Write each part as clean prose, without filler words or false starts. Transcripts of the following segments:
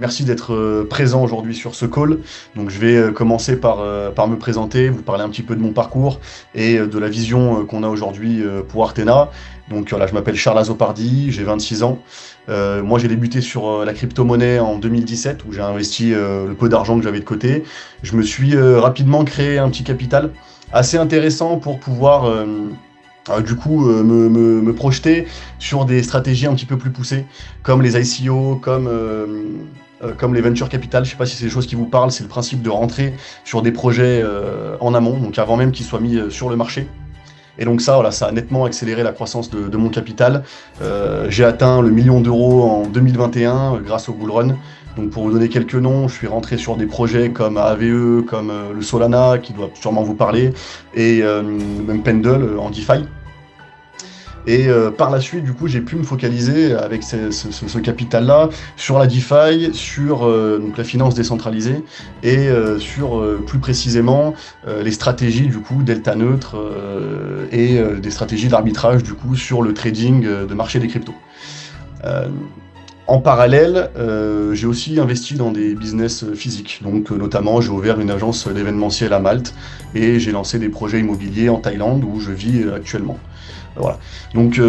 merci d'être présent aujourd'hui sur ce call. Donc je vais commencer par me présenter, vous parler un petit peu de mon parcours et de la vision qu'on a aujourd'hui pour Artena. Donc voilà, je m'appelle Charles Azopardi, j'ai 26 ans. Moi j'ai débuté sur la crypto-monnaie en 2017 où j'ai investi le peu d'argent que j'avais de côté. Je me suis rapidement créé un petit capital assez intéressant pour pouvoir me projeter sur des stratégies un petit peu plus poussées, comme les ICO, comme les venture capital. Je ne sais pas si c'est des choses qui vous parlent, c'est le principe de rentrer sur des projets en amont, donc avant même qu'ils soient mis sur le marché. Et donc ça, voilà, ça a nettement accéléré la croissance de mon capital. J'ai atteint le million d'euros en 2021 grâce au bull run. Donc pour vous donner quelques noms, je suis rentré sur des projets comme AVE, comme le Solana, qui doit sûrement vous parler, et même Pendle en DeFi. Et par la suite, du coup, j'ai pu me focaliser avec ce capital-là sur la DeFi, sur donc la finance décentralisée et sur plus précisément les stratégies du coup delta neutre et des stratégies d'arbitrage du coup sur le trading de marché des cryptos. En parallèle, j'ai aussi investi dans des business physiques. Donc, notamment, j'ai ouvert une agence d'événementiel à Malte et j'ai lancé des projets immobiliers en Thaïlande où je vis actuellement. Voilà. Donc,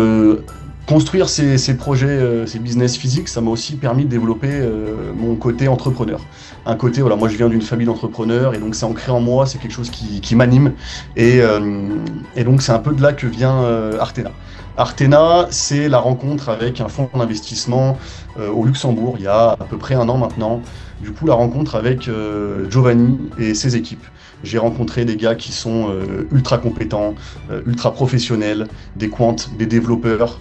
construire ces projets, ces business physiques, ça m'a aussi permis de développer mon côté entrepreneur. Un côté, voilà, moi je viens d'une famille d'entrepreneurs et donc c'est ancré en moi, c'est quelque chose qui m'anime et donc c'est un peu de là que vient Artena. Artena, c'est la rencontre avec un fonds d'investissement au Luxembourg, il y a à peu près un an maintenant. Du coup, la rencontre avec Giovanni et ses équipes. J'ai rencontré des gars qui sont ultra compétents, ultra professionnels, des quants, des développeurs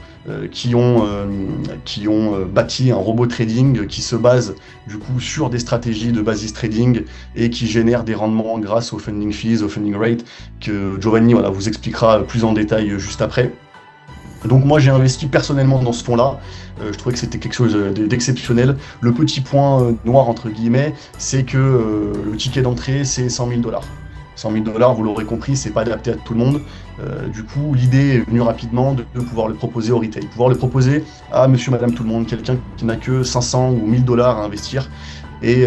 qui ont bâti un robot trading qui se base du coup sur des stratégies de basis trading et qui génère des rendements grâce aux funding fees, aux funding rates que Giovanni voilà, vous expliquera plus en détail juste après. Donc moi j'ai investi personnellement dans ce fonds-là, je trouvais que c'était quelque chose d'exceptionnel. Le petit point noir entre guillemets, c'est que le ticket d'entrée c'est 100 000 $. 100 000 $, vous l'aurez compris, c'est pas adapté à tout le monde. Du coup, l'idée est venue rapidement de pouvoir le proposer au retail, pouvoir le proposer à monsieur, madame, tout le monde, quelqu'un qui n'a que 500 ou 1000 $ à investir. Et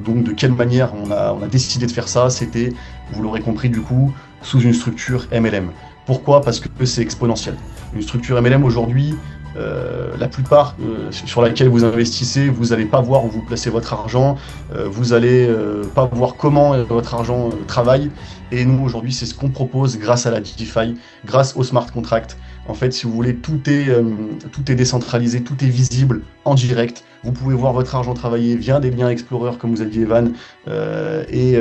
donc de quelle manière on a décidé de faire ça, c'était, vous l'aurez compris du coup, sous une structure MLM. Pourquoi? Parce que c'est exponentiel. Une structure MLM aujourd'hui, la plupart sur laquelle vous investissez, vous n'allez pas voir où vous placez votre argent, vous n'allez pas voir comment votre argent travaille. Et nous, aujourd'hui, c'est ce qu'on propose grâce à la DeFi, grâce au smart contract. En fait, si vous voulez, tout est décentralisé, tout est visible en direct. Vous pouvez voir votre argent travailler via des liens Explorer, comme vous a dit Evan. Et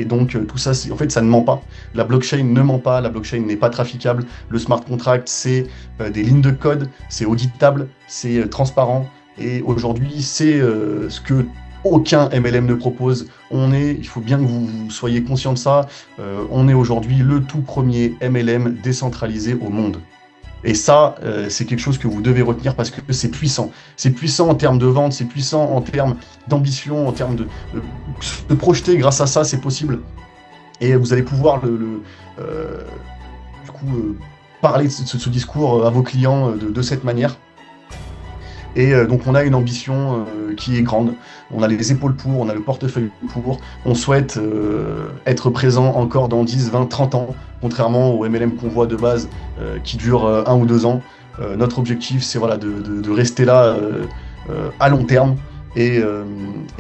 donc, tout ça, en fait, ça ne ment pas. La blockchain ne ment pas, la blockchain n'est pas traficable. Le smart contract, c'est des lignes de code, c'est auditable, c'est transparent. Et aujourd'hui, c'est ce que aucun MLM ne propose. Il faut bien que vous soyez conscient de ça, on est aujourd'hui le tout premier MLM décentralisé au monde. Et ça, c'est quelque chose que vous devez retenir parce que c'est puissant. C'est puissant en termes de vente, c'est puissant en termes d'ambition, en termes de projeter. Grâce à ça, c'est possible. Et vous allez pouvoir parler de ce discours à vos clients de cette manière. Et donc on a une ambition qui est grande, on a les épaules pour, on a le portefeuille pour, on souhaite être présent encore dans 10, 20, 30 ans, contrairement au MLM qu'on voit de base qui dure 1 ou 2 ans. Notre objectif c'est voilà, de rester là à long terme. Et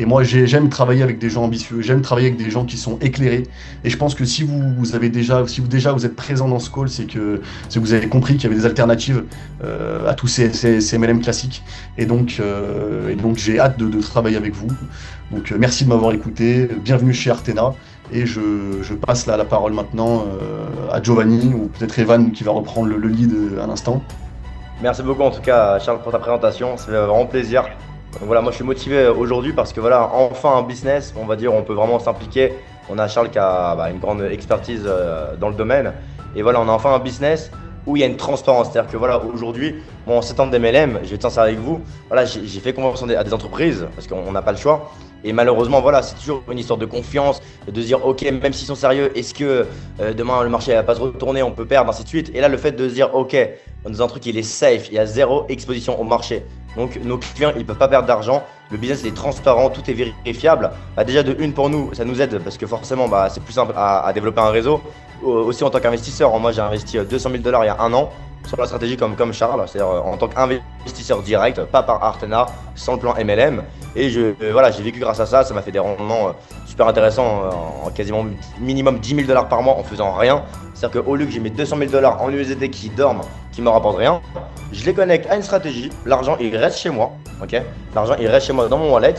moi j'aime travailler avec des gens ambitieux, j'aime travailler avec des gens qui sont éclairés. Et je pense que si vous êtes présent dans ce call, c'est que vous avez compris qu'il y avait des alternatives à tous ces MLM classiques. Et donc j'ai hâte de travailler avec vous. Donc merci de m'avoir écouté, bienvenue chez Artena. Et je passe la parole maintenant à Giovanni ou peut-être Evan qui va reprendre le lead à l'instant. Merci beaucoup en tout cas Charles pour ta présentation, ça fait vraiment plaisir. Donc voilà, moi je suis motivé aujourd'hui parce que voilà, enfin un business, on va dire, on peut vraiment s'impliquer. On a Charles qui a une grande expertise dans le domaine. Et voilà, on a enfin un business où il y a une transparence. C'est-à-dire que voilà, aujourd'hui, moi en 7 ans de MLM, je vais être sincère avec vous, voilà, j'ai fait confiance à des entreprises parce qu'on n'a pas le choix. Et malheureusement, voilà, c'est toujours une histoire de confiance, de se dire, ok, même s'ils sont sérieux, est-ce que demain le marché va pas se retourner, on peut perdre, ainsi de suite. Et là, le fait de se dire, ok, on est dans un truc, il est safe, il y a zéro exposition au marché. Donc nos clients, ils ne peuvent pas perdre d'argent. Le business il est transparent, tout est vérifiable. Bah, déjà de une pour nous, ça nous aide parce que forcément bah, c'est plus simple à développer un réseau. Aussi en tant qu'investisseur, moi j'ai investi 200 000 $ il y a un an sur la stratégie comme Charles, c'est-à-dire en tant qu'investisseur direct, pas par Artena, sans le plan MLM. Et voilà, j'ai vécu grâce à ça, ça m'a fait des rendements super intéressants en quasiment minimum 10 000 $ par mois en faisant rien. C'est-à-dire qu'au lieu que j'ai mes 200 000 $ en USDT qui dorment, qui me rapportent rien, je les connecte à une stratégie, l'argent il reste chez moi, ok? L'argent il reste chez moi dans mon wallet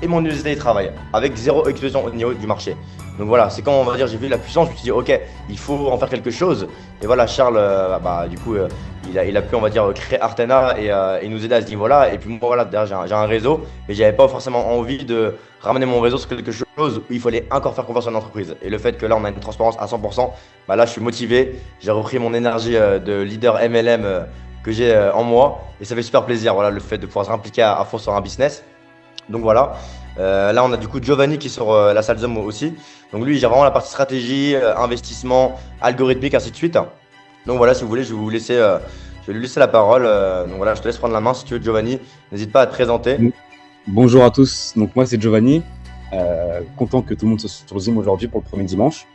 et mon USDT il travaille avec zéro explosion au niveau du marché. Donc voilà, c'est quand on va dire j'ai vu la puissance, je me suis dit ok, il faut en faire quelque chose. Et voilà, Charles, du coup, il a pu on va dire créer Artena et nous aider à ce niveau-là. Et puis moi voilà, derrière j'ai un réseau, mais j'avais pas forcément envie de ramener mon réseau sur quelque chose où il fallait encore faire confiance en l'entreprise. Et le fait que là on a une transparence à 100%, là je suis motivé, j'ai repris mon énergie de leader MLM que j'ai en moi et ça fait super plaisir. Voilà, le fait de pouvoir s'impliquer à fond sur un business. Donc voilà. Là, on a du coup Giovanni qui est sur la salle Zoom aussi. Donc lui, il gère vraiment la partie stratégie, investissement, algorithmique, ainsi de suite. Donc voilà, si vous voulez, je vais lui laisser la parole. Donc voilà, je te laisse prendre la main si tu veux, Giovanni. N'hésite pas à te présenter. Bonjour à tous. Donc moi, c'est Giovanni. Content que tout le monde soit sur Zoom aujourd'hui pour le premier dimanche.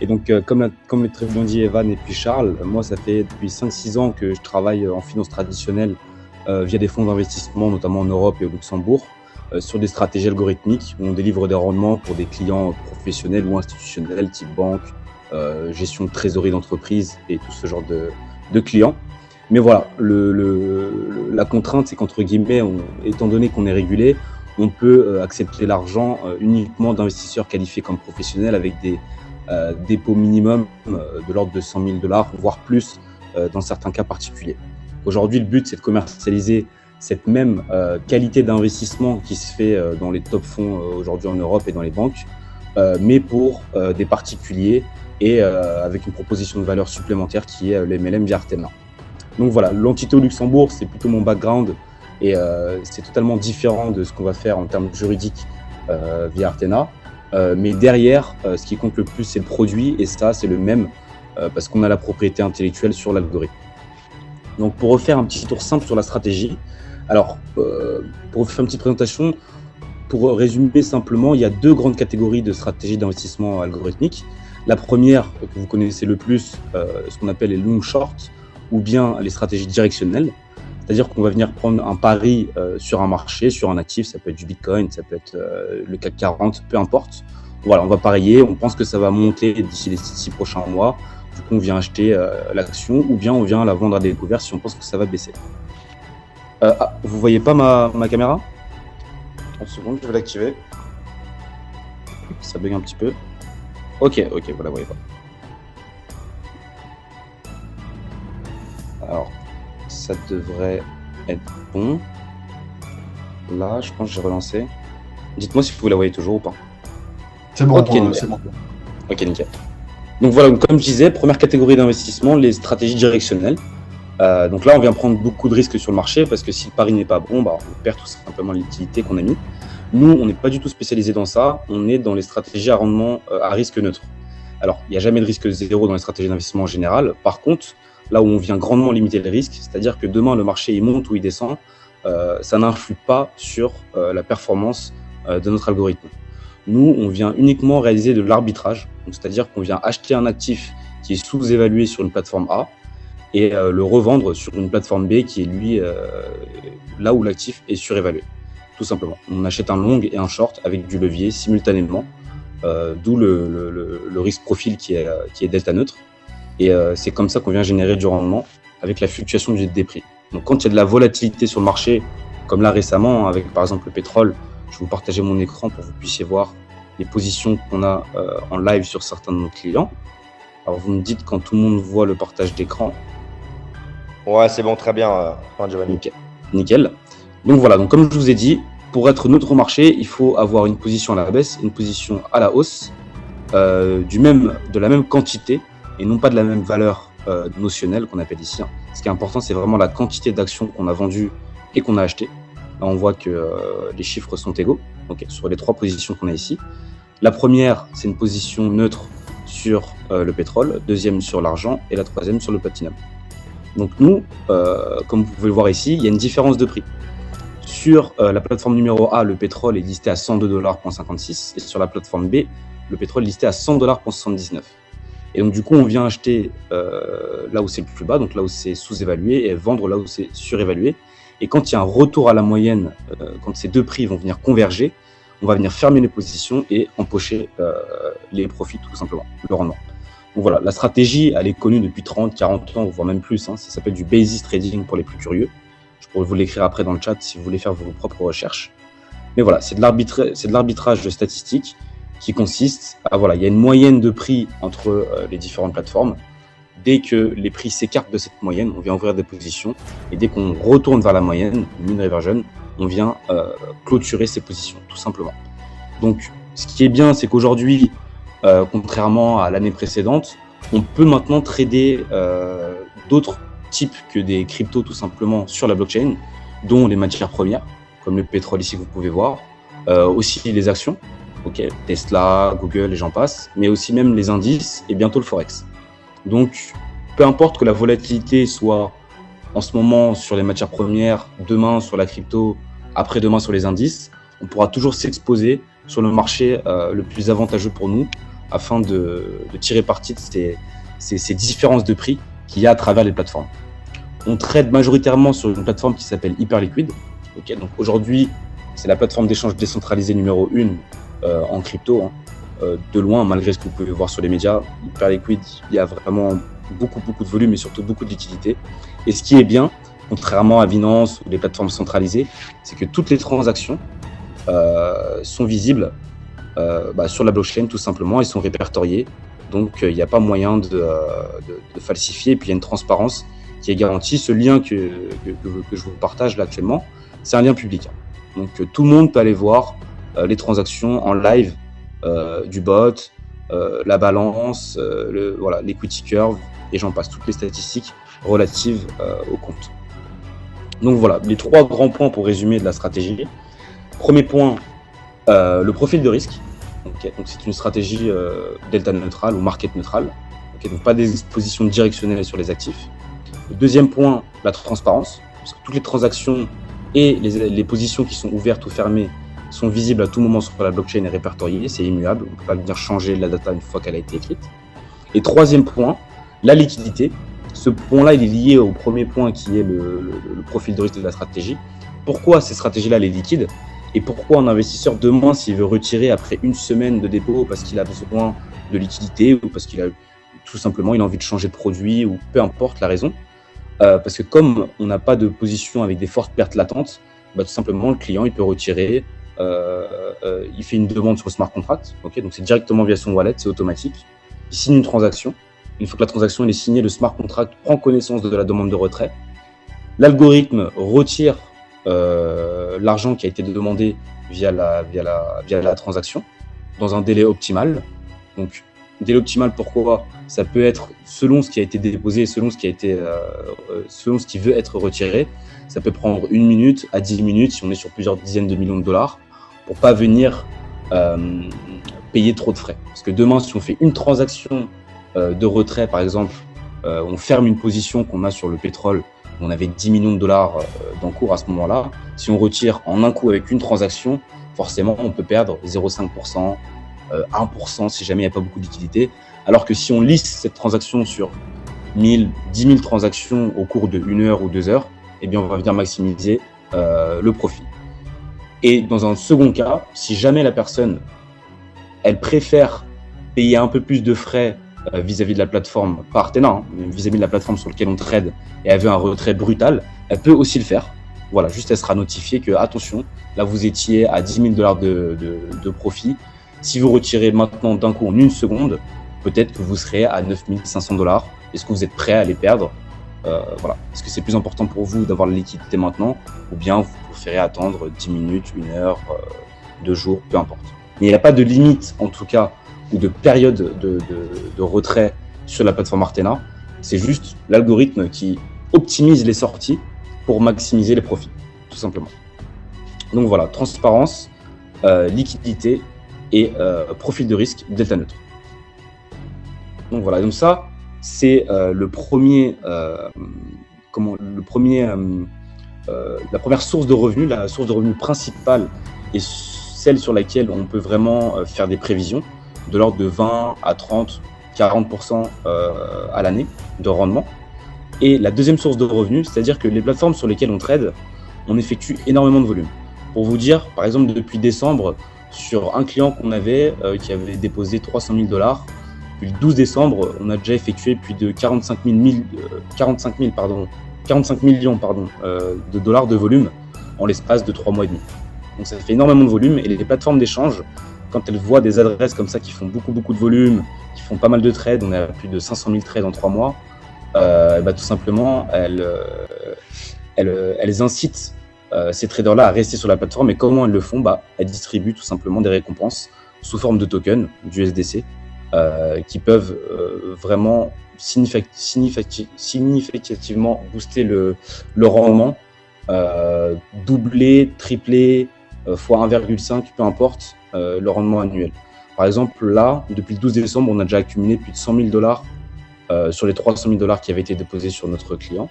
Et donc, comme l'a très bien dit Evan et puis Charles, moi, ça fait depuis 5-6 ans que je travaille en finance traditionnelle via des fonds d'investissement, notamment en Europe et au Luxembourg. Sur des stratégies algorithmiques où on délivre des rendements pour des clients professionnels ou institutionnels, type banque, gestion de trésorerie d'entreprise et tout ce genre de clients. Mais voilà, la contrainte, c'est qu'entre guillemets, étant donné qu'on est régulé, on peut accepter l'argent uniquement d'investisseurs qualifiés comme professionnels avec des dépôts minimums de l'ordre de 100 000 $, voire plus dans certains cas particuliers. Aujourd'hui, le but, c'est de commercialiser cette même qualité d'investissement qui se fait dans les top fonds aujourd'hui en Europe et dans les banques, mais pour des particuliers et avec une proposition de valeur supplémentaire qui est l'MLM via Artena. Donc voilà, l'entité au Luxembourg, c'est plutôt mon background et c'est totalement différent de ce qu'on va faire en termes juridiques via Artena. Mais derrière, ce qui compte le plus, c'est le produit et ça, c'est le même parce qu'on a la propriété intellectuelle sur l'algorithme. Donc pour refaire un petit tour simple sur la stratégie, alors pour faire une petite présentation, pour résumer simplement, il y a deux grandes catégories de stratégies d'investissement algorithmique. La première, que vous connaissez le plus, ce qu'on appelle les long short, ou bien les stratégies directionnelles. C'est-à-dire qu'on va venir prendre un pari sur un marché, sur un actif, ça peut être du Bitcoin, ça peut être le CAC 40, peu importe. Voilà, on va parier, on pense que ça va monter d'ici les 6 prochains mois. Du coup, on vient acheter l'action ou bien on vient la vendre à découvert si on pense que ça va baisser. Vous voyez pas ma caméra? 30 secondes, je vais l'activer. Ça bug un petit peu. Ok, voilà, vous voyez pas. Alors, ça devrait être bon. Là, je pense que j'ai relancé. Dites-moi si vous la voyez toujours ou pas. C'est bon, okay, c'est bon. Ok, nickel. Donc voilà, comme je disais, première catégorie d'investissement, les stratégies directionnelles. Donc là, on vient prendre beaucoup de risques sur le marché parce que si le pari n'est pas bon, on perd tout simplement l'utilité qu'on a mis. Nous, on n'est pas du tout spécialisé dans ça. On est dans les stratégies à rendement à risque neutre. Alors, il n'y a jamais de risque zéro dans les stratégies d'investissement en général. Par contre, là où on vient grandement limiter le risque, c'est-à-dire que demain, le marché il monte ou il descend, ça n'influe pas sur la performance de notre algorithme. Nous, on vient uniquement réaliser de l'arbitrage, c'est-à-dire qu'on vient acheter un actif qui est sous-évalué sur une plateforme A et le revendre sur une plateforme B qui est lui là où l'actif est surévalué, tout simplement. On achète un long et un short avec du levier simultanément, d'où le risque profil qui est delta neutre. Et c'est comme ça qu'on vient générer du rendement avec la fluctuation des prix. Donc quand il y a de la volatilité sur le marché, comme là récemment avec par exemple le pétrole, je vais vous partager mon écran pour que vous puissiez voir les positions qu'on a en live sur certains de nos clients. Alors vous me dites quand tout le monde voit le partage d'écran. Ouais, c'est bon, très bien, Giovanni. Nickel. Donc voilà, donc comme je vous ai dit, pour être neutre au marché, il faut avoir une position à la baisse, une position à la hausse, de la même quantité et non pas de la même valeur notionnelle qu'on appelle ici. Ce qui est important, c'est vraiment la quantité d'actions qu'on a vendues et qu'on a achetées. Là, on voit que les chiffres sont égaux sur les trois positions qu'on a ici. La première, c'est une position neutre sur le pétrole, deuxième sur l'argent et la troisième sur le platinum. Donc nous, comme vous pouvez le voir ici, il y a une différence de prix. Sur la plateforme numéro A, le pétrole est listé à 102,56 $, et sur la plateforme B, le pétrole est listé à 100,79 $. Et donc, du coup, on vient acheter là où c'est le plus bas, donc là où c'est sous-évalué, et vendre là où c'est surévalué. Et quand il y a un retour à la moyenne, quand ces deux prix vont venir converger, on va venir fermer les positions et empocher les profits, tout simplement, le rendement. Donc voilà, la stratégie, elle est connue depuis 30, 40 ans, voire même plus. Ça s'appelle du basis trading pour les plus curieux. Je pourrais vous l'écrire après dans le chat si vous voulez faire vos propres recherches. Mais voilà, c'est de l'arbitrage statistique qui consiste à, voilà, il y a une moyenne de prix entre les différentes plateformes. Dès que les prix s'écartent de cette moyenne, on vient ouvrir des positions. Et dès qu'on retourne vers la moyenne, mean reversion, on vient clôturer ces positions, tout simplement. Donc, ce qui est bien, c'est qu'aujourd'hui, contrairement à l'année précédente, on peut maintenant trader d'autres types que des cryptos, tout simplement, sur la blockchain, dont les matières premières, comme le pétrole ici que vous pouvez voir, aussi les actions, Tesla, Google et j'en passe, mais aussi même les indices et bientôt le Forex. Donc, peu importe que la volatilité soit en ce moment sur les matières premières, demain sur la crypto, après-demain sur les indices, on pourra toujours s'exposer sur le marché le plus avantageux pour nous afin de tirer parti de ces différences de prix qu'il y a à travers les plateformes. On trade majoritairement sur une plateforme qui s'appelle Hyperliquid. Donc aujourd'hui, c'est la plateforme d'échange décentralisée numéro 1 en crypto. De loin, malgré ce que vous pouvez voir sur les médias, Hyperliquid, il y a vraiment beaucoup de volume et surtout beaucoup de liquidité. Et ce qui est bien, contrairement à Binance ou les plateformes centralisées, c'est que toutes les transactions sont visibles sur la blockchain tout simplement et sont répertoriées. Donc il n'y a pas moyen de falsifier. Et puis il y a une transparence qui est garantie. Ce lien que je vous partage là actuellement, c'est un lien public. Donc tout le monde peut aller voir les transactions en live du bot, la balance, l'equity curve et j'en passe, toutes les statistiques relatives au compte. Donc voilà, les trois grands points pour résumer de la stratégie. Premier point, le profil de risque. Donc c'est une stratégie delta neutrale ou market neutrale. Donc pas des expositions directionnelles sur les actifs. Le deuxième point, la transparence. Parce que toutes les transactions et les positions qui sont ouvertes ou fermées sont visibles à tout moment sur la blockchain et répertoriées. C'est immuable. On ne peut pas venir changer la data une fois qu'elle a été écrite. Et troisième point, la liquidité. Ce point-là, il est lié au premier point qui est le profil de risque de la stratégie. Pourquoi ces stratégies-là, les liquides? Et pourquoi un investisseur demain, s'il veut retirer après une semaine de dépôt parce qu'il a besoin de liquidité ou parce qu'il a tout simplement il a envie de changer de produit ou peu importe la raison, parce que comme on n'a pas de position avec des fortes pertes latentes, tout simplement le client il peut retirer, il fait une demande sur le smart contract, donc c'est directement via son wallet, c'est automatique. Il signe une transaction. Une fois que la transaction est signée, le smart contract prend connaissance de la demande de retrait. L'algorithme retire l'argent qui a été demandé via la transaction dans un délai optimal. Donc, délai optimal, pourquoi? Ça peut être selon ce qui a été déposé, selon ce qui veut être retiré. Ça peut prendre 1 minute à 10 minutes si on est sur plusieurs dizaines de millions de dollars pour pas venir payer trop de frais. Parce que demain, si on fait une transaction de retrait, par exemple, on ferme une position qu'on a sur le pétrole, on avait 10 millions de dollars d'encours à ce moment-là. Si on retire en un coup avec une transaction, forcément, on peut perdre 0,5%, 1% si jamais il n'y a pas beaucoup de liquidité. Alors que si on lisse cette transaction sur 10 000 transactions au cours de 1 heure ou 2 heures, eh bien, on va venir maximiser le profit. Et dans un second cas, si jamais la personne, elle préfère payer un peu plus de frais vis-à-vis de la plateforme, pas Artena, vis-à-vis de la plateforme sur laquelle on trade et elle veut un retrait brutal, elle peut aussi le faire. Voilà, juste elle sera notifiée que, attention, là vous étiez à 10 000 dollars de profit. Si vous retirez maintenant d'un coup en 1 seconde, peut-être que vous serez à 9 500 dollars. Est-ce que vous êtes prêt à les perdre? Voilà. Est-ce que c'est plus important pour vous d'avoir la liquidité maintenant ou bien vous préférez attendre 10 minutes, 1 heure, 2 jours, peu importe. Mais il n'y a pas de limite, en tout cas, ou de période de retrait sur la plateforme Artena. C'est juste l'algorithme qui optimise les sorties pour maximiser les profits, tout simplement. Donc voilà, transparence, liquidité et profil de risque delta neutre. Donc voilà, donc ça, c'est le premier la première source de revenus, la source de revenus principale est celle sur laquelle on peut vraiment faire des prévisions de l'ordre de 20 à 30, 40% à l'année de rendement. Et la deuxième source de revenus, c'est-à-dire que les plateformes sur lesquelles on trade, on effectue énormément de volume. Pour vous dire, par exemple, depuis décembre, sur un client qu'on avait qui avait déposé 300 000 $, depuis le 12 décembre, on a déjà effectué plus de 45 millions de dollars de volume en l'espace de 3 mois et demi. Donc ça fait énormément de volume, et les plateformes d'échange, quand elles voient des adresses comme ça qui font beaucoup de volume, qui font pas mal de trades, on a plus de 500 000 trades en 3 mois, tout simplement, elles incitent ces traders-là à rester sur la plateforme. Et comment elles le font? Elles distribuent tout simplement des récompenses sous forme de tokens, du USDC, qui peuvent vraiment significativement booster le rendement, doubler, tripler, fois 1,5, peu importe le rendement annuel. Par exemple, là, depuis le 12 décembre, on a déjà accumulé plus de 100 000 $ sur les 300 000 $ qui avaient été déposés sur notre client,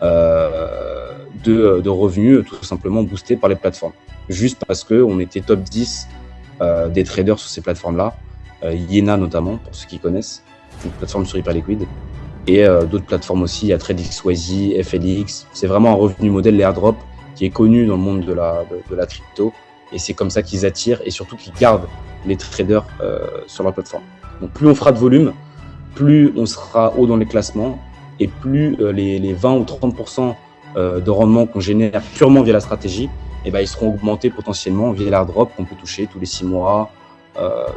de revenus tout simplement boostés par les plateformes. Juste parce qu'on était top 10 des traders sur ces plateformes-là, Yena notamment, pour ceux qui connaissent, une plateforme sur Hyperliquid, et d'autres plateformes aussi, il y a TradeXYZ, FLX. C'est vraiment un revenu modèle, les airdrops, qui est connu dans le monde de la crypto, et c'est comme ça qu'ils attirent et surtout qu'ils gardent les traders sur leur plateforme. Donc plus on fera de volume, plus on sera haut dans les classements, et plus les 20 ou 30% de rendement qu'on génère purement via la stratégie, ils seront augmentés potentiellement via l'airdrop qu'on peut toucher tous les 6 mois.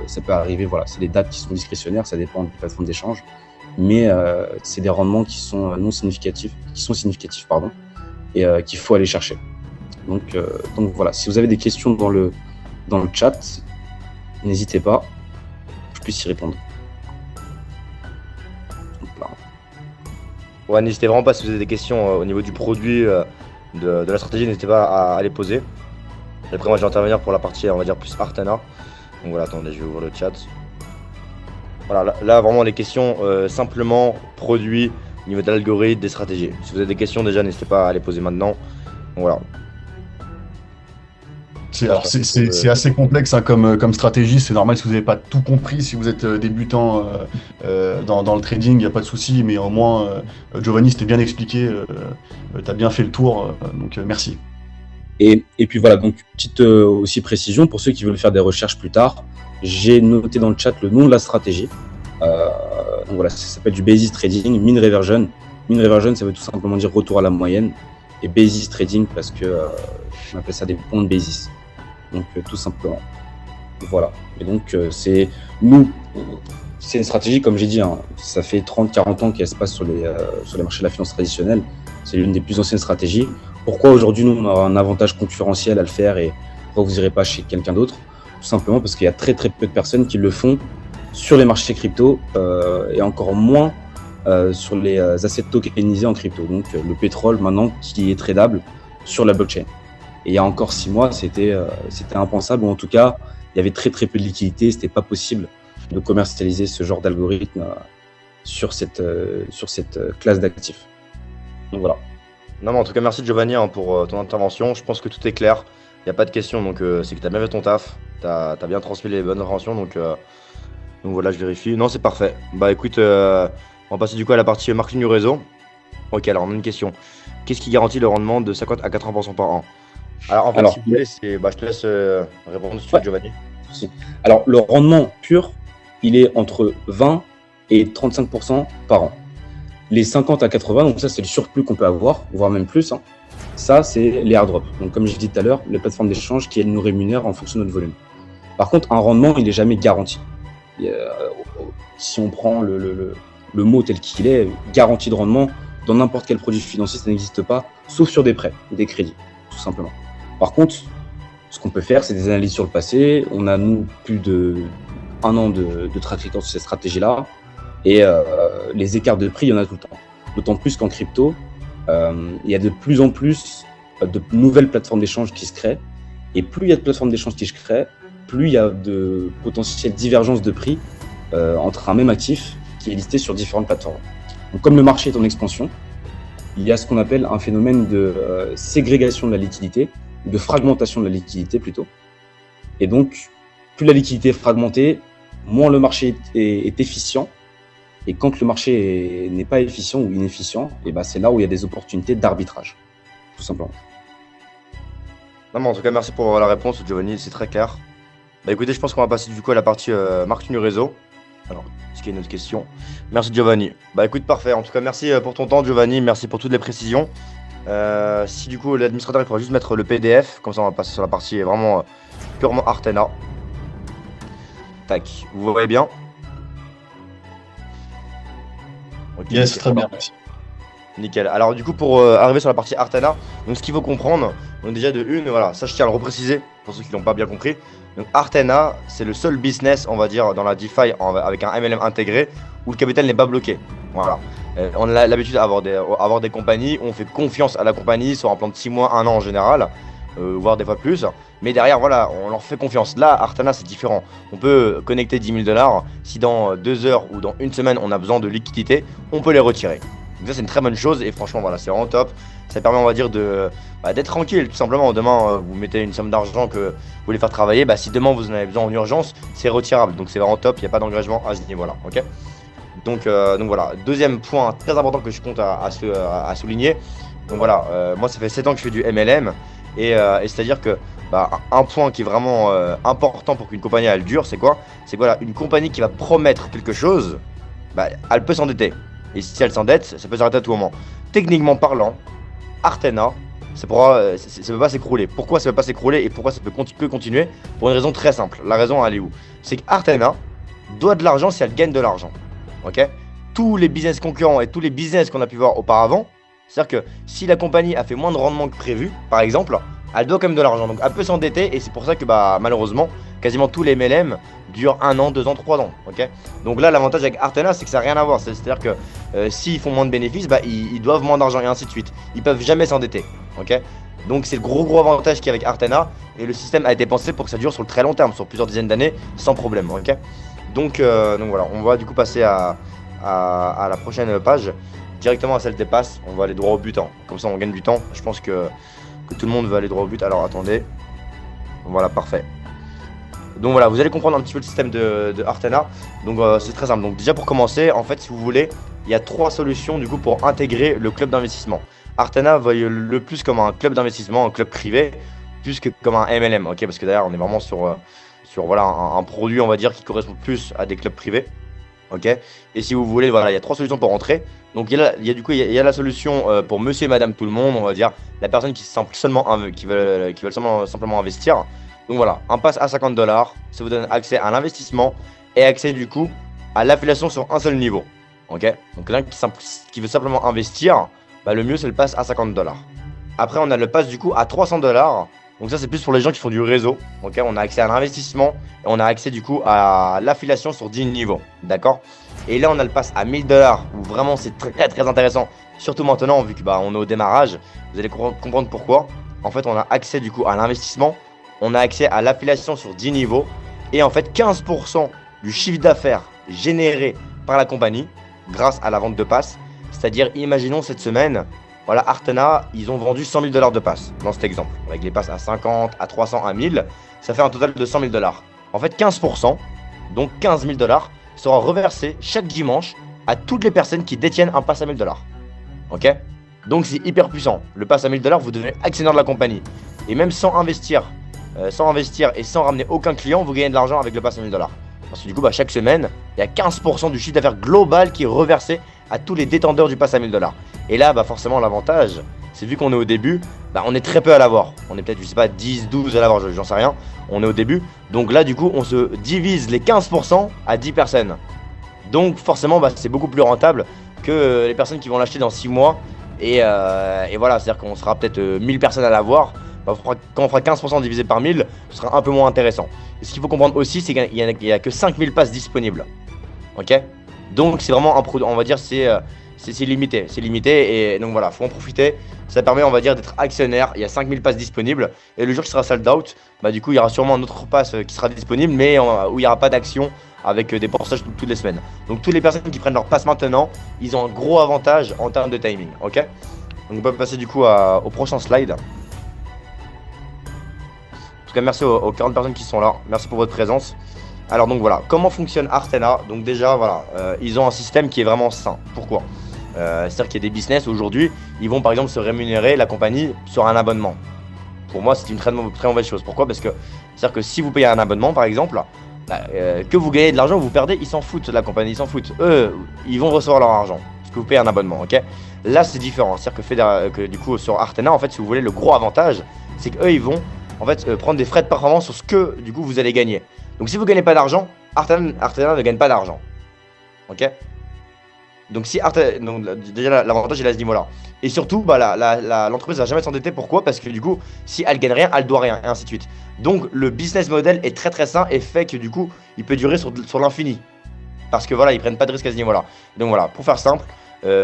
Ça peut arriver, voilà, c'est des dates qui sont discrétionnaires, ça dépend des plateformes d'échange, mais c'est des rendements qui sont significatifs, et qu'il faut aller chercher. Donc voilà, si vous avez des questions dans le chat, n'hésitez pas, je puisse y répondre. Ouais, n'hésitez vraiment pas, si vous avez des questions au niveau du produit, de la stratégie, n'hésitez pas à les poser. Et après, moi, je vais intervenir pour la partie, on va dire, plus Artana. Donc voilà, attendez, je vais ouvrir le chat. Voilà, là vraiment, les questions simplement produits, au niveau de l'algorithme, des stratégies. Si vous avez des questions, déjà, n'hésitez pas à les poser maintenant. Donc voilà. C'est assez complexe hein, comme stratégie, c'est normal si vous n'avez pas tout compris, si vous êtes débutant dans le trading, il n'y a pas de souci, mais au moins Giovanni c'était bien expliqué, tu as bien fait le tour, donc merci. Et puis voilà, donc petite aussi précision, pour ceux qui veulent faire des recherches plus tard, j'ai noté dans le chat le nom de la stratégie, donc voilà, ça s'appelle du Basis Trading, Mean Reversion. Mean Reversion, ça veut tout simplement dire retour à la moyenne, et Basis Trading parce que on appelle ça des points de basis. Donc tout simplement, voilà. Et donc c'est une stratégie, comme j'ai dit, hein, ça fait 30-40 ans qu'elle se passe sur les marchés de la finance traditionnelle. C'est l'une des plus anciennes stratégies. Pourquoi aujourd'hui nous on a un avantage concurrentiel à le faire et pourquoi vous n'irez pas chez quelqu'un d'autre? Tout simplement parce qu'il y a très peu de personnes qui le font sur les marchés crypto et encore moins sur les assets tokenisés en crypto. Donc le pétrole maintenant qui est tradable sur la blockchain. Et il y a encore 6 mois, c'était impensable, ou en tout cas, il y avait très peu de liquidité, c'était pas possible de commercialiser ce genre d'algorithme sur cette classe d'actifs. Donc voilà. Non, mais en tout cas, merci Giovanni pour ton intervention. Je pense que tout est clair. Il n'y a pas de questions, donc c'est que tu as bien fait ton taf. Tu as bien transmis les bonnes informations, donc voilà, je vérifie. Non, c'est parfait. Bah écoute, on va passer du coup à la partie marketing du réseau. Ok, alors on a une question. Qu'est-ce qui garantit le rendement de 50 à 80% par an? Alors, en fait, si vous voulez, je te laisse répondre si tu veux, Giovanni. Alors, le rendement pur, il est entre 20 et 35% par an. Les 50 à 80, donc ça, c'est le surplus qu'on peut avoir, voire même plus. Hein. Ça, c'est les airdrops. Donc, comme je dit tout à l'heure, les plateformes d'échange qui, elles, nous rémunèrent en fonction de notre volume. Par contre, un rendement, il n'est jamais garanti. Si on prend le mot tel qu'il est, garantie de rendement, dans n'importe quel produit financier, ça n'existe pas, sauf sur des prêts, des crédits, tout simplement. Par contre, ce qu'on peut faire, c'est des analyses sur le passé. On a, nous, plus de 1 an de track record sur cette stratégie-là. Et les écarts de prix, il y en a tout le temps. D'autant plus qu'en crypto, il y a de plus en plus de nouvelles plateformes d'échange qui se créent. Et plus il y a de plateformes d'échange qui se créent, plus il y a de potentielles divergences de prix entre un même actif qui est listé sur différentes plateformes. Donc, comme le marché est en expansion, il y a ce qu'on appelle un phénomène de ségrégation de la liquidité, de fragmentation de la liquidité plutôt. Et donc, plus la liquidité est fragmentée, moins le marché est efficient. Et quand le marché n'est pas efficient ou inefficient, et ben c'est là où il y a des opportunités d'arbitrage, tout simplement. Non, mais en tout cas, merci pour la réponse, Giovanni, c'est très clair. Bah écoutez, je pense qu'on va passer du coup à la partie marketing du réseau. Alors, est-ce qu'il y a une autre question? Merci Giovanni. Bah écoute, parfait. En tout cas, merci pour ton temps, Giovanni. Merci pour toutes les précisions. Si du coup l'administrateur il faudra juste mettre le PDF, comme ça on va passer sur la partie vraiment purement Artena. Tac, vous voyez bien? Okay, Yes, nickel. très bien, merci. Nickel. Alors du coup pour arriver sur la partie Artena, donc ce qu'il faut comprendre, donc déjà de une, voilà, ça je tiens à le repréciser pour ceux qui l'ont pas bien compris. Donc Artena, c'est le seul business, on va dire, dans la DeFi avec un MLM intégré où le capital n'est pas bloqué. Voilà. On a l'habitude d'avoir des compagnies où on fait confiance à la compagnie sur un plan de 6 mois, 1 an en général, voire des fois plus. Mais derrière, voilà, on leur fait confiance. Là, Artena, c'est différent. On peut connecter 10 000 $. Si dans 2 heures ou dans une semaine, on a besoin de liquidité, on peut les retirer. Donc ça, c'est une très bonne chose. Et franchement, voilà, c'est vraiment top. Ça permet, on va dire, d'être tranquille, tout simplement. Demain, vous mettez une somme d'argent que vous voulez faire travailler. Bah, si demain, vous en avez besoin en urgence, c'est retirable. Donc c'est vraiment top. Il n'y a pas d'engagement à ce niveau-là. Ok. Donc voilà. Deuxième point très important que je compte à souligner. Donc voilà, moi, ça fait 7 ans que je fais du MLM. Et c'est-à-dire que un point qui est vraiment important pour qu'une compagnie elle dure, c'est quoi? C'est que voilà, une compagnie qui va promettre quelque chose, elle peut s'endetter. Et si elle s'endette, ça peut s'arrêter à tout moment. Techniquement parlant, Artena, ça ne peut pas s'écrouler. Pourquoi ça ne peut pas s'écrouler et pourquoi ça peut que continuer? Pour une raison très simple. La raison, elle est où? C'est qu'Artena doit de l'argent si elle gagne de l'argent. Ok? Tous les business concurrents et tous les business qu'on a pu voir auparavant, c'est-à-dire que si la compagnie a fait moins de rendement que prévu, par exemple, elle doit quand même de l'argent. Donc elle peut s'endetter et c'est pour ça que malheureusement, quasiment tous les MLM durent 1 an, 2 ans, 3 ans. Ok? Donc là, l'avantage avec Artena, c'est que ça n'a rien à voir. C'est-à-dire que s'ils font moins de bénéfices, ils doivent moins d'argent et ainsi de suite. Ils peuvent jamais s'endetter. Ok? Donc c'est le gros avantage qu'il y a avec Artena. Et le système a été pensé pour que ça dure sur le très long terme, sur plusieurs dizaines d'années, sans problème. Ok? Donc voilà, on va du coup passer à la prochaine page. Directement à celle des passes, on va aller droit au but. Comme ça, on gagne du temps. Je pense que tout le monde va aller droit au but. Alors attendez. Voilà, parfait. Donc voilà, vous allez comprendre un petit peu le système de Artena. Donc c'est très simple. Donc déjà pour commencer, en fait, si vous voulez, il y a 3 solutions du coup pour intégrer le club d'investissement. Artena voit le plus comme un club d'investissement, un club privé, plus que comme un MLM. Ok, parce que d'ailleurs, on est vraiment sur voilà, un produit, on va dire, qui correspond plus à des clubs privés. Ok. Et si vous voulez, voilà, il y a 3 solutions pour rentrer. Donc il y a la solution pour monsieur et madame tout le monde, on va dire, la personne qui veut simplement investir. Donc voilà, un pass à 50 $, ça vous donne accès à l'investissement et accès du coup à l'affiliation sur un seul niveau. Ok. Donc quelqu'un qui veut simplement investir, le mieux c'est le pass à 50 $. Après on a le pass du coup à 300 $. Donc ça c'est plus pour les gens qui font du réseau. Ok, on a accès à l'investissement et on a accès du coup à l'affiliation sur 10 niveaux. D'accord. Et là on a le pass à 1000 $ où vraiment c'est très intéressant. Surtout maintenant vu que on est au démarrage. Vous allez comprendre pourquoi. En fait on a accès du coup à l'investissement. On a accès à l'affiliation sur 10 niveaux. Et en fait 15% du chiffre d'affaires généré par la compagnie grâce à la vente de passes. C'est-à-dire imaginons cette semaine. Voilà, Artena, ils ont vendu 100 000 $ de passes dans cet exemple. Avec les passes à 50, à 300, à 1000, ça fait un total de 100 000 $. En fait, 15%, donc 15 000 $, sera reversé chaque dimanche à toutes les personnes qui détiennent un pass à 1000 $. Ok? Donc c'est hyper puissant. Le pass à 1000 $, vous devenez actionnaire de la compagnie. Et même sans investir et sans ramener aucun client, vous gagnez de l'argent avec le pass à 1000 $. Parce que du coup, chaque semaine, il y a 15% du chiffre d'affaires global qui est reversé à tous les détenteurs du pass à 1000 $. Et là, forcément, l'avantage, c'est vu qu'on est au début, on est très peu à l'avoir. On est peut-être, je sais pas, 10, 12 à l'avoir, j'en sais rien. On est au début. Donc là, du coup, on se divise les 15% à 10 personnes. Donc forcément, c'est beaucoup plus rentable que les personnes qui vont l'acheter dans 6 mois. Et voilà, c'est-à-dire qu'on sera peut-être 1000 personnes à l'avoir. Quand on fera 15% divisé par 1000, ce sera un peu moins intéressant. Et ce qu'il faut comprendre aussi, c'est qu'il n'y a que 5000 passes disponibles. Ok? Donc c'est vraiment un produit, on va dire, c'est limité. C'est limité et donc voilà, faut en profiter. Ça permet, on va dire, d'être actionnaire. Il y a 5000 passes disponibles. Et le jour qui sera sold out, du coup, il y aura sûrement un autre pass qui sera disponible, mais où il n'y aura pas d'action avec des pourcentages toutes les semaines. Donc toutes les personnes qui prennent leur pass maintenant, ils ont un gros avantage en termes de timing. Ok? Donc on peut passer du coup au prochain slide. En tout cas, merci aux 40 personnes qui sont là. Merci pour votre présence. Alors donc voilà, comment fonctionne Artena? Donc déjà voilà, ils ont un système qui est vraiment sain. Pourquoi? C'est-à-dire qu'il y a des business aujourd'hui, ils vont par exemple se rémunérer la compagnie sur un abonnement. Pour moi, c'est une très mauvaise chose. Pourquoi? Parce que c'est-à-dire que si vous payez un abonnement par exemple, que vous gagnez de l'argent ou vous perdez, ils s'en foutent de la compagnie, ils s'en foutent. Eux, ils vont recevoir leur argent parce que vous payez un abonnement, ok? Là, c'est différent. C'est-à-dire que du coup sur Artena, en fait, si vous voulez, le gros avantage, c'est qu'eux, ils vont en fait prendre des frais de performance sur ce que du coup vous allez gagner. Donc si vous gagnez pas d'argent, Artena ne gagne pas d'argent. Ok? Donc si donc, déjà l'avantage il est à ce niveau-là. Et surtout, l'entreprise va jamais s'endetter. Pourquoi? Parce que du coup, si elle gagne rien, elle doit rien, et ainsi de suite. Donc le business model est très sain et fait que du coup, il peut durer sur l'infini. Parce que voilà, ils prennent pas de risque à ce niveau-là. Donc voilà, pour faire simple,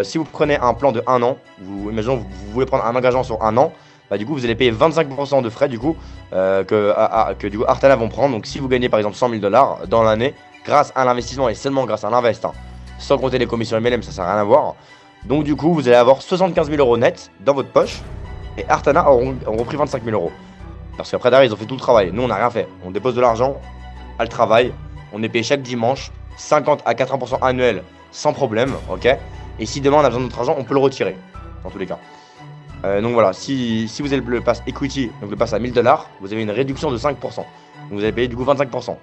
si vous prenez un plan de 1 an, imaginons vous voulez prendre un engagement sur 1 an, bah, du coup vous allez payer 25% de frais du coup que du coup Artena vont prendre. Donc si vous gagnez par exemple 100 000 $ dans l'année, grâce à l'investissement et seulement grâce à l'investissement, sans compter les commissions MLM, ça sert à rien à voir. Donc du coup vous allez avoir 75 000 € net dans votre poche et Artena auront repris 25 000 €. Parce qu'après derrière ils ont fait tout le travail. Nous on n'a rien fait. On dépose de l'argent, elle travaille, on est payé chaque dimanche, 50 à 80% annuel sans problème, ok. Et si demain on a besoin de notre argent, on peut le retirer, dans tous les cas. Donc voilà, si vous avez le pass equity, donc le pass à 1000 $, vous avez une réduction de 5%. Donc vous allez payer du coup 25%.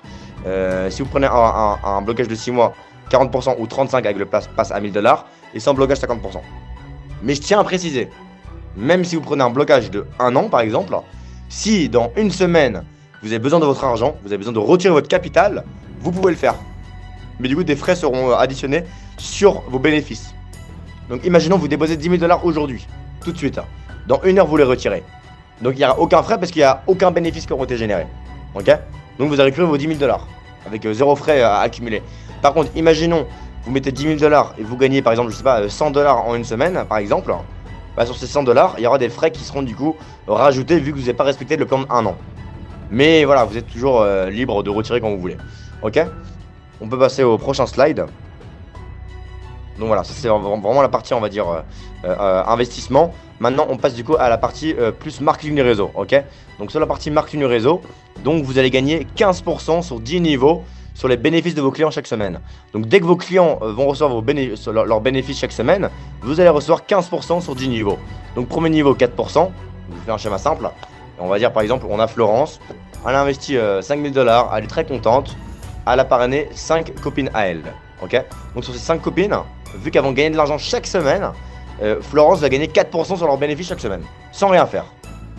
Si vous prenez un blocage de 6 mois, 40% ou 35% avec le pass à 1000 $, et sans blocage 50%. Mais je tiens à préciser, même si vous prenez un blocage de 1 an par exemple, si dans une semaine vous avez besoin de votre argent, vous avez besoin de retirer votre capital, vous pouvez le faire. Mais du coup des frais seront additionnés sur vos bénéfices. Donc imaginons vous déposez 10 000 $ aujourd'hui, tout de suite. Dans 1 heure vous les retirez. Donc il n'y aura aucun frais parce qu'il n'y a aucun bénéfice qui aura été généré. Ok? Donc vous avez récupéré vos 10 000 $ avec 0 frais à accumuler. Par contre, imaginons vous mettez 10 000 $ et vous gagnez par exemple, je sais pas, 100 $ en une semaine par exemple. Bah, sur ces 100 $, il y aura des frais qui seront du coup rajoutés vu que vous n'avez pas respecté le plan de 1 an. Mais voilà, vous êtes toujours libre de retirer quand vous voulez. Ok? On peut passer au prochain slide. Donc voilà, ça c'est vraiment la partie, on va dire, investissement. Maintenant, on passe du coup à la partie plus marketing du réseau, ok? Donc sur la partie marketing du réseau, donc vous allez gagner 15% sur 10 niveaux sur les bénéfices de vos clients chaque semaine. Donc dès que vos clients vont recevoir leurs bénéfices chaque semaine, vous allez recevoir 15% sur 10 niveaux. Donc premier niveau 4%, je vous fais un schéma simple. On va dire par exemple, on a Florence, elle a investi 5 000 $, elle est très contente, elle a parrainé 5 copines à elle, ok? Donc sur ces 5 copines, vu qu'elles vont gagner de l'argent chaque semaine, Florence va gagner 4% sur leurs bénéfices chaque semaine, sans rien faire,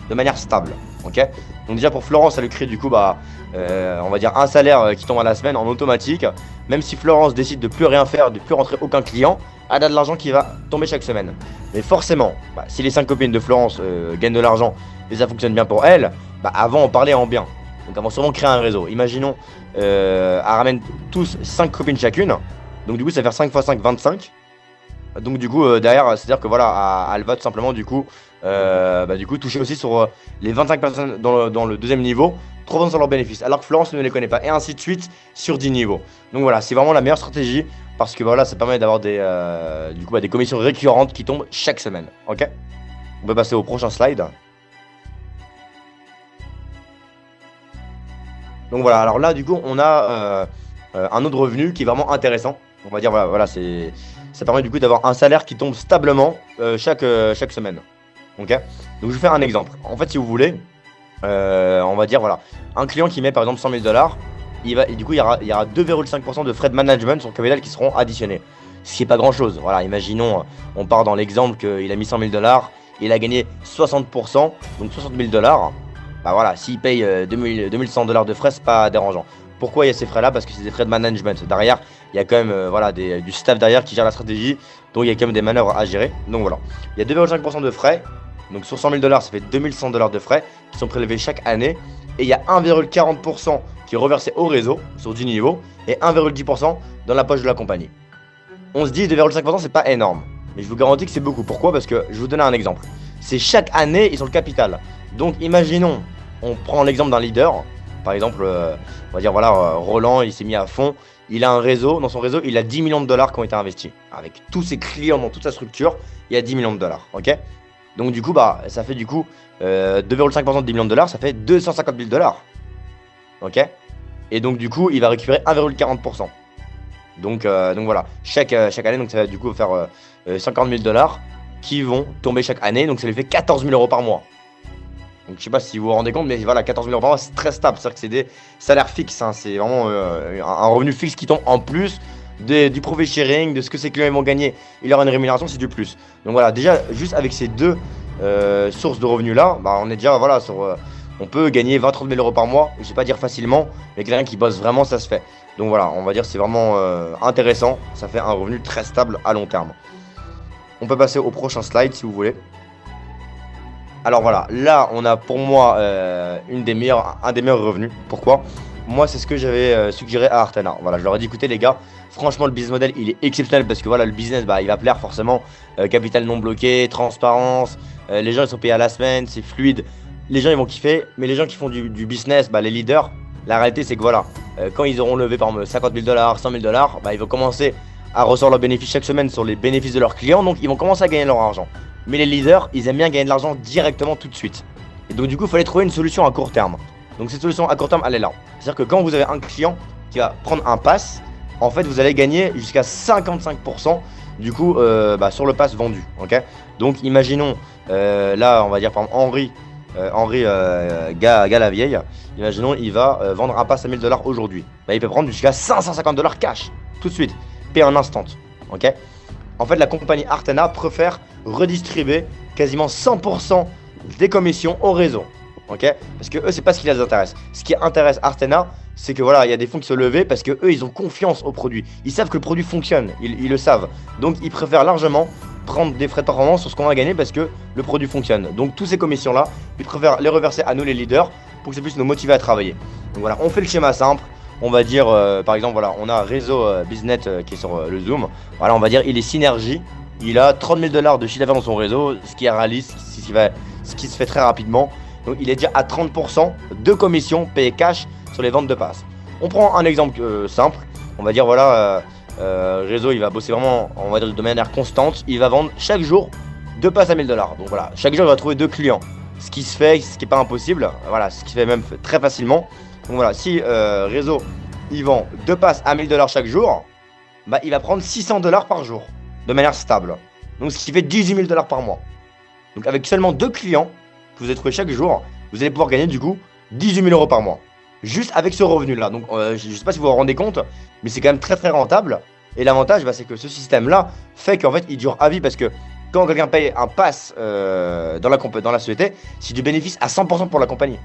de manière stable, ok? Donc déjà pour Florence, ça lui crée du coup, on va dire un salaire qui tombe à la semaine en automatique. Même si Florence décide de plus rien faire, de plus rentrer aucun client, elle a de l'argent qui va tomber chaque semaine. Mais forcément, si les 5 copines de Florence gagnent de l'argent et ça fonctionne bien pour elle, avant on parlait en bien. Donc elles vont sûrement créer un réseau. Imaginons, elles ramènent tous 5 copines chacune. Donc du coup ça fait 5 x 5, 25. Donc du coup derrière, c'est-à-dire que voilà, elle va tout simplement du coup toucher aussi sur les 25 personnes dans le deuxième niveau, 3% sur leurs bénéfices, alors que Florence ne les connaît pas, et ainsi de suite sur 10 niveaux. Donc voilà, c'est vraiment la meilleure stratégie, parce que voilà, ça permet d'avoir des commissions récurrentes qui tombent chaque semaine. Ok? On peut passer au prochain slide. Donc voilà, alors là du coup on a un autre revenu qui est vraiment intéressant. On va dire voilà, ça permet du coup d'avoir un salaire qui tombe stablement chaque semaine. Ok? Donc je vais faire un exemple. En fait, si vous voulez, on va dire voilà, un client qui met par exemple 100 000 $, du coup il y aura 2,5% de frais de management sur le capital qui seront additionnés. Ce qui n'est pas grand chose. Voilà, imaginons, on part dans l'exemple qu'il a mis 100 000 $, il a gagné 60%, donc 60 000 $. Bah voilà, s'il paye 2100 $ de frais, c'est pas dérangeant. Pourquoi il y a ces frais là? Parce que c'est des frais de management. Derrière, il y a quand même du staff derrière qui gère la stratégie, donc il y a quand même des manœuvres à gérer. Donc voilà, il y a 2,5% de frais. Donc sur 100 000 $, ça fait 2100 $ de frais qui sont prélevés chaque année. Et il y a 1,40% qui est reversé au réseau sur 10 niveaux et 1,10% dans la poche de la compagnie. On se dit 2,5% c'est pas énorme, mais je vous garantis que c'est beaucoup. Pourquoi? Parce que je vais vous donner un exemple. C'est chaque année ils ont le capital. Donc imaginons, on prend l'exemple d'un leader. Par exemple, on va dire voilà, Roland, il s'est mis à fond. Il a un réseau, dans son réseau, il a 10 millions de $ qui ont été investis. Avec tous ses clients dans toute sa structure, il y a 10 millions de $. Ok? Donc du coup, bah, ça fait du coup 2,5% de 10 millions de dollars, ça fait 250 000 dollars. Ok? Et donc du coup, il va récupérer 1,40%. Donc voilà, chaque année, donc ça va du coup faire 50 000 dollars qui vont tomber chaque année. Donc ça lui fait 14 000 euros par mois. Donc je sais pas si vous vous rendez compte, mais voilà, 14 000 euros par mois, c'est très stable. C'est-à-dire que c'est des salaires fixes. Hein. C'est vraiment un revenu fixe qui tombe en plus du profit sharing, de ce que ces clients vont gagner. Il aura une rémunération, c'est du plus. Donc voilà, déjà, juste avec ces deux sources de revenus là, bah, on est déjà voilà, sur. On peut gagner 20-30 000 euros par mois. Je ne vais pas dire facilement, mais quelqu'un qui bosse vraiment, ça se fait. Donc voilà, on va dire que c'est vraiment intéressant. Ça fait un revenu très stable à long terme. On peut passer au prochain slide si vous voulez. Alors voilà, là on a pour moi un des meilleurs revenus. Pourquoi? Moi c'est ce que j'avais suggéré à Artana. Voilà, je leur ai dit écoutez les gars, franchement le business model il est exceptionnel parce que voilà le business bah, il va plaire forcément. Capital non bloqué, transparence, les gens ils sont payés à la semaine, c'est fluide. Les gens ils vont kiffer, mais les gens qui font du business, bah, les leaders, la réalité c'est que voilà, quand ils auront levé par exemple 50 000 dollars, 100 000 dollars, bah, ils vont commencer à recevoir leurs bénéfices chaque semaine sur les bénéfices de leurs clients, donc ils vont commencer à gagner leur argent. Mais les leaders, ils aiment bien gagner de l'argent directement tout de suite. Et donc du coup, il fallait trouver une solution à court terme. Donc cette solution à court terme, elle est là. C'est-à-dire que quand vous avez un client qui va prendre un pass, en fait, vous allez gagner jusqu'à 55% du coup sur le pass vendu. Ok. Donc imaginons, là, on va dire par exemple Henri Galavieille, imaginons, il va vendre un pass à 1000 dollars aujourd'hui. Bah, il peut prendre jusqu'à 550 dollars cash, tout de suite, payé en instant. Ok. En fait, la compagnie Artana préfère redistribuer quasiment 100% des commissions au réseau. Ok. Parce que eux, c'est pas ce qui les intéresse. Ce qui intéresse Artana, c'est que voilà, il y a des fonds qui se levés parce que eux, ils ont confiance au produit. Ils savent que le produit fonctionne, ils le savent. Donc, ils préfèrent largement prendre des frais de performance sur ce qu'on va gagner parce que le produit fonctionne. Donc, toutes ces commissions-là, ils préfèrent les reverser à nous, les leaders, pour que ça puisse nous motiver à travailler. Donc voilà, on fait le schéma simple. On va dire, par exemple, voilà, on a un réseau Biznet qui est sur le Zoom. Voilà, on va dire, il est synergie. Il a 30 000 dollars de chiffre d'affaires dans son réseau, ce qui est réaliste, ce qui se fait très rapidement. Donc, il est déjà à 30% de commission payée cash sur les ventes de passes. On prend un exemple simple. On va dire, voilà, réseau, il va bosser vraiment, on va dire, de manière constante. Il va vendre chaque jour 2 passes à 1000 dollars. Donc voilà, chaque jour, il va trouver 2 clients. Ce qui se fait, ce qui n'est pas impossible. Voilà, ce qui se fait même très facilement. Donc voilà, si réseau il vend 2 passes à 1000 dollars chaque jour, bah il va prendre 600 dollars par jour de manière stable. Donc ce qui fait 18 000 dollars par mois. Donc avec seulement 2 clients que vous allez trouver chaque jour, vous allez pouvoir gagner du coup 18 000 euros par mois. Juste avec ce revenu là. Donc je ne sais pas si vous vous rendez compte, mais c'est quand même très très rentable. Et l'avantage, bah, c'est que ce système là fait qu'en fait il dure à vie parce que quand quelqu'un paye un pass dans la société, c'est du bénéfice à 100% pour la compagnie.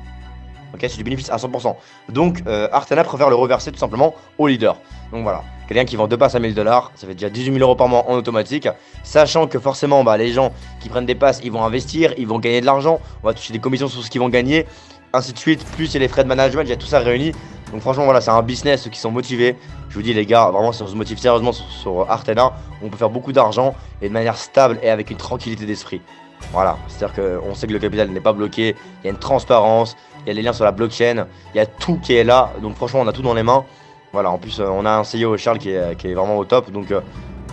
Ok, c'est du bénéfice à 100%. Donc Artana préfère le reverser tout simplement au leader. Donc voilà, quelqu'un qui vend 2 passes à 1000 dollars, ça fait déjà 18 000 euros par mois en automatique. Sachant que forcément, bah, les gens qui prennent des passes, ils vont investir, ils vont gagner de l'argent. On va toucher des commissions sur ce qu'ils vont gagner, ainsi de suite. Plus il y a les frais de management, il y a tout ça réuni. Donc franchement, voilà, c'est un business, ceux qui sont motivés. Je vous dis les gars, vraiment si on se motive sérieusement sur Artana, on peut faire beaucoup d'argent et de manière stable et avec une tranquillité d'esprit. Voilà, c'est-à-dire qu'on sait que le capital n'est pas bloqué, il y a une transparence, il y a les liens sur la blockchain, il y a tout qui est là, donc franchement on a tout dans les mains. Voilà, en plus on a un CEO Charles qui est vraiment au top, donc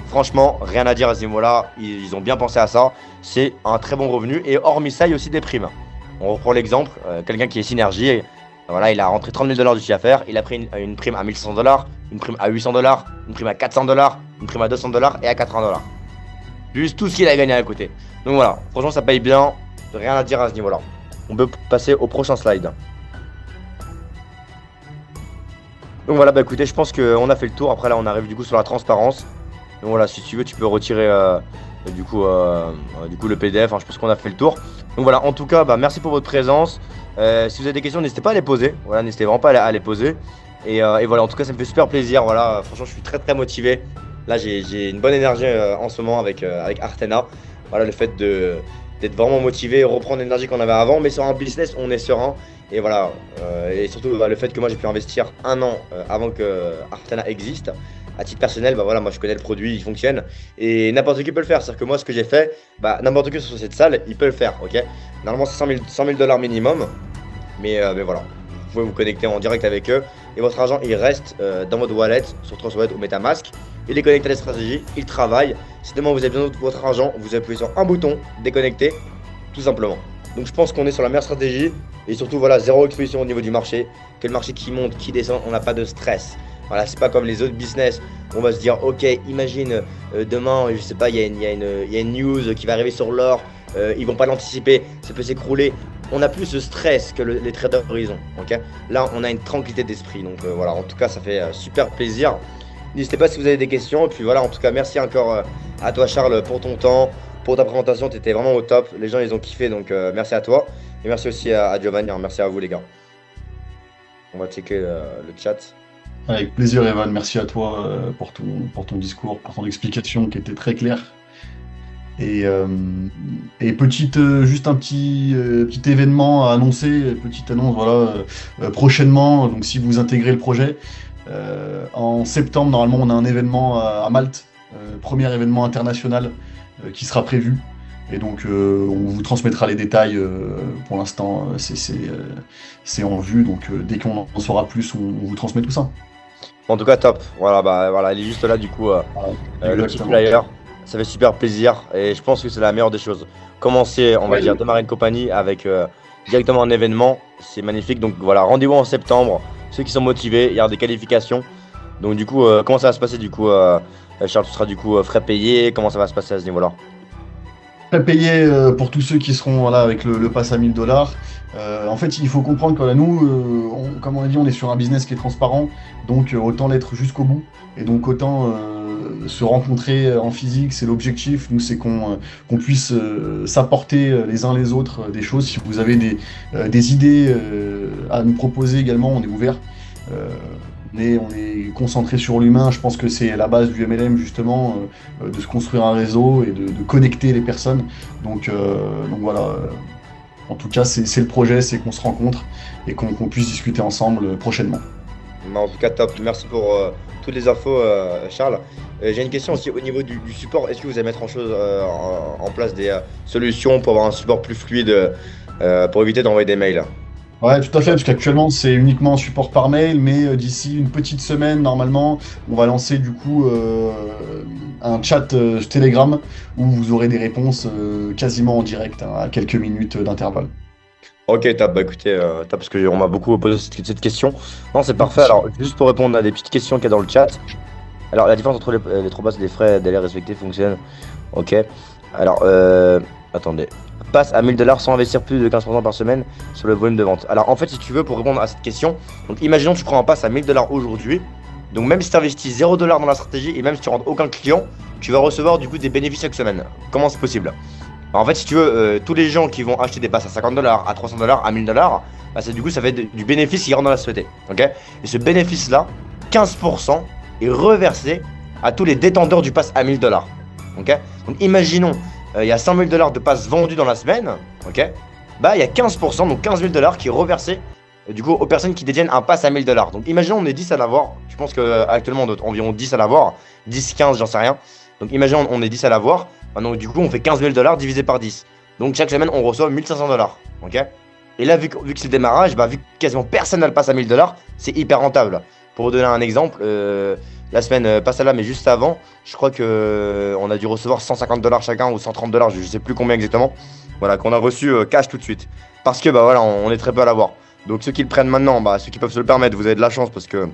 franchement rien à dire à ce niveau-là, ils ont bien pensé à ça, c'est un très bon revenu et hormis ça il y a aussi des primes. On reprend l'exemple, quelqu'un qui est Synergie, voilà, il a rentré 30 000 dollars de chiffre d'affaires, il a pris une prime à 1500 dollars, une prime à 800 dollars, une prime à 400 dollars, une prime à 200 dollars et à 80 dollars. Plus tout ce qu'il a gagné à côté. Donc voilà, franchement ça paye bien, rien à dire à ce niveau-là. On peut passer au prochain slide. Donc voilà, bah écoutez, je pense qu'on a fait le tour. Après là, on arrive du coup sur la transparence. Donc voilà, si tu veux, tu peux retirer du coup le PDF. Hein, je pense qu'on a fait le tour. Donc voilà, en tout cas, bah, merci pour votre présence. Si vous avez des questions, n'hésitez pas à les poser. Voilà, n'hésitez vraiment pas à les poser. Et voilà, en tout cas, ça me fait super plaisir. Voilà, franchement, je suis très très motivé. Là, j'ai une bonne énergie en ce moment avec Artana. Voilà, le fait d'être vraiment motivé, reprendre l'énergie qu'on avait avant, mais sur un business, on est serein. Et voilà, et surtout bah, le fait que moi j'ai pu investir 1 an avant que Artana existe. À titre personnel, bah voilà, moi je connais le produit, il fonctionne. Et n'importe qui peut le faire. C'est-à-dire que moi, ce que j'ai fait, bah, n'importe qui sur cette salle, il peut le faire. Ok. Normalement, c'est 100 000 dollars minimum. Mais voilà, vous pouvez vous connecter en direct avec eux. Et votre argent, il reste dans votre wallet, sur Trust Wallet ou MetaMask. Il est connecté à la stratégie, il travaille. Si demain vous avez besoin de votre argent, vous appuyez sur un bouton, déconnecter. tout simplement. Donc je pense qu'on est sur la meilleure stratégie et surtout voilà, zéro exposition au niveau du marché, que le marché qui monte, qui descend, on n'a pas de stress. Voilà, c'est pas comme les autres business où on va se dire ok, imagine demain, je sais pas, il y a une news qui va arriver sur l'or, ils vont pas l'anticiper, ça peut s'écrouler. On n'a plus ce stress que les traders ils ont. Okay, là, on a une tranquillité d'esprit. Donc voilà, en tout cas, ça fait super plaisir. N'hésitez pas si vous avez des questions. Et puis voilà, en tout cas, merci encore à toi, Charles, pour ton temps, pour ta présentation. Tu étais vraiment au top. Les gens, ils ont kiffé. Donc merci à toi. Et merci aussi à Giovanni. Merci à vous, les gars. On va checker le chat. Avec plaisir, Evan. Merci à toi pour ton discours, pour ton explication qui était très claire. Et juste un petit événement à annoncer, petite annonce, voilà, prochainement. Donc, si vous intégrez le projet, en septembre, normalement, on a un événement à Malte, premier événement international qui sera prévu. Et donc, on vous transmettra les détails. Pour l'instant, c'est en vue. Donc, dès qu'on en saura plus, on vous transmet tout ça. En tout cas, top. Voilà, voilà, il est juste là, du coup, le petit flyer. Ça fait super plaisir et je pense que c'est la meilleure des choses. Commencer, on va dire, démarrer une compagnie avec directement un événement, c'est magnifique. Donc voilà, rendez-vous en septembre. Ceux qui sont motivés, il y a des qualifications. Donc du coup, comment ça va se passer du coup Charles, tu seras du coup frais payé. Comment ça va se passer à ce niveau-là? Frais payé pour tous ceux qui seront voilà, avec le pass à 1000 $. En fait, il faut comprendre que là, nous, comme on a dit, on est sur un business qui est transparent. Donc autant l'être jusqu'au bout. Et donc autant se rencontrer en physique, c'est l'objectif. Nous, c'est qu'on puisse s'apporter les uns les autres des choses. Si vous avez des idées à nous proposer également, on est ouvert. On est concentré sur l'humain. Je pense que c'est la base du MLM, justement, de se construire un réseau et de connecter les personnes. Donc voilà. En tout cas, c'est le projet, c'est qu'on se rencontre et qu'on puisse discuter ensemble prochainement. En tout cas, top. Merci pour toutes les infos, Charles. J'ai une question aussi au niveau du support. Est-ce que vous allez mettre en place des solutions pour avoir un support plus fluide pour éviter d'envoyer des mails? Ouais, tout à fait, parce qu'actuellement, c'est uniquement un support par mail, mais d'ici une petite semaine, normalement, on va lancer du coup un chat Telegram où vous aurez des réponses quasiment en direct, hein, à quelques minutes d'intervalle. Ok, top. Bah écoutez, top, parce qu'on m'a beaucoup posé cette question. Non, c'est parfait. Alors, juste pour répondre à des petites questions qu'il y a dans le chat. Alors, la différence entre les trois bases des frais et délais respectifs fonctionne. Ok. Alors, attendez. Passe à 1000 $ sans investir plus de 15% par semaine sur le volume de vente. Alors, en fait, si tu veux, pour répondre à cette question, donc imaginons que tu prends un pass à 1000 $ aujourd'hui. Donc, même si tu investis 0 $ dans la stratégie et même si tu rentres aucun client, tu vas recevoir du coup des bénéfices chaque semaine. Comment c'est possible? En fait, si tu veux, tous les gens qui vont acheter des passes à 50 $, à 300 $, à 1000 $, bah, du coup, ça fait du bénéfice qui rentre dans la société. Okay, et ce bénéfice-là, 15% est reversé à tous les détenteurs du pass à 1000 $. Okay, donc, imaginons, il y a 100 000 $ de passes vendus dans la semaine. Okay, bah, il y a 15%, donc 15 000 $ qui est reversé du coup, aux personnes qui détiennent un pass à 1000 $. Donc, imaginons, on est 10 à l'avoir. Je pense qu'actuellement, on doit environ 10 à l'avoir. 10, 15, j'en sais rien. Donc, imaginons, on est 10 à l'avoir. Donc du coup, on fait 15 000 $ divisé par 10. Donc chaque semaine, on reçoit 1500 $. Ok. Et là, vu que c'est le démarrage, bah, vu que quasiment personne n'a le pass à 1000 $, c'est hyper rentable. Pour vous donner un exemple, la semaine pas celle-là, mais juste avant, je crois qu'on a dû recevoir 150 $ chacun ou 130 $, je sais plus combien exactement. Voilà, qu'on a reçu cash tout de suite. Parce que bah voilà, on est très peu à l'avoir. Donc ceux qui le prennent maintenant, bah, ceux qui peuvent se le permettre, vous avez de la chance parce que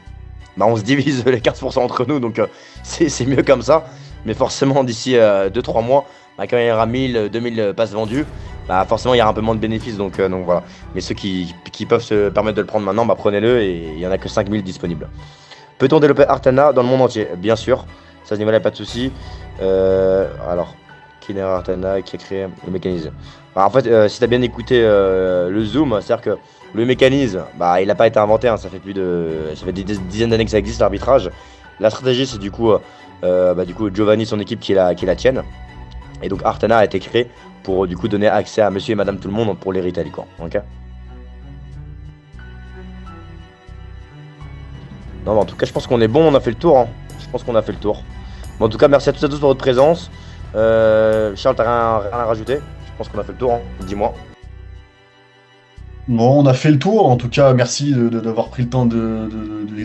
bah, on se divise les 15% entre nous, donc c'est mieux comme ça. Mais forcément, d'ici 2-3 mois, bah, quand il y aura 1000, 2000 passes vendues, bah, forcément, il y aura un peu moins de bénéfices. Donc voilà. Mais ceux qui peuvent se permettre de le prendre maintenant, bah, prenez-le et il n'y en a que 5000 disponibles. Peut-on développer Artana dans le monde entier? Bien sûr, ça, ce niveau-là, pas de souci. Alors, qui est Artana, qui a créé le mécanisme? Bah, en fait, si tu as bien écouté le Zoom, c'est-à-dire que le mécanisme, bah, il n'a pas été inventé. Hein, ça fait des dizaines d'années que ça existe, l'arbitrage. La stratégie, c'est du coup Giovanni, son équipe qui la tienne. Et donc Artana a été créé pour du coup donner accès à monsieur et madame tout le monde pour les retail, quoi. Ok. Non, mais en tout cas, je pense qu'on est bon, on a fait le tour. Hein. Je pense qu'on a fait le tour. Bon, en tout cas, merci à tous et à tous pour votre présence. Charles, t'as rien à rajouter? Je pense qu'on a fait le tour. Hein. Dis-moi. Bon, on a fait le tour. En tout cas, merci d'avoir pris le temps de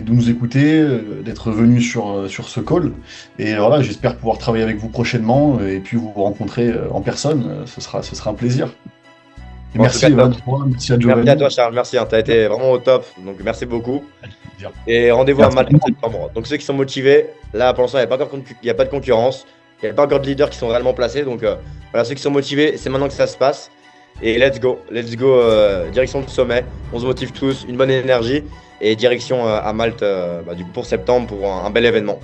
nous écouter, d'être venu sur ce call. Et voilà, j'espère pouvoir travailler avec vous prochainement et puis vous rencontrer en personne. Ce sera un plaisir. Et En merci tout cas, Evan, top. merci à Merci Giovanni. à toi, Charles. Merci, hein, tu as été vraiment au top. Donc, merci beaucoup. Bien. Et rendez-vous à Merci. Malte en septembre. Donc, ceux qui sont motivés, là, pour l'instant, il n'y a pas de concurrence. Il n'y a pas encore de leaders qui sont réellement placés. Donc, voilà, ceux qui sont motivés, c'est maintenant que ça se passe. Et let's go. Let's go, direction le sommet. On se motive tous, une bonne énergie. Et direction à Malte du coup, pour septembre pour un bel événement.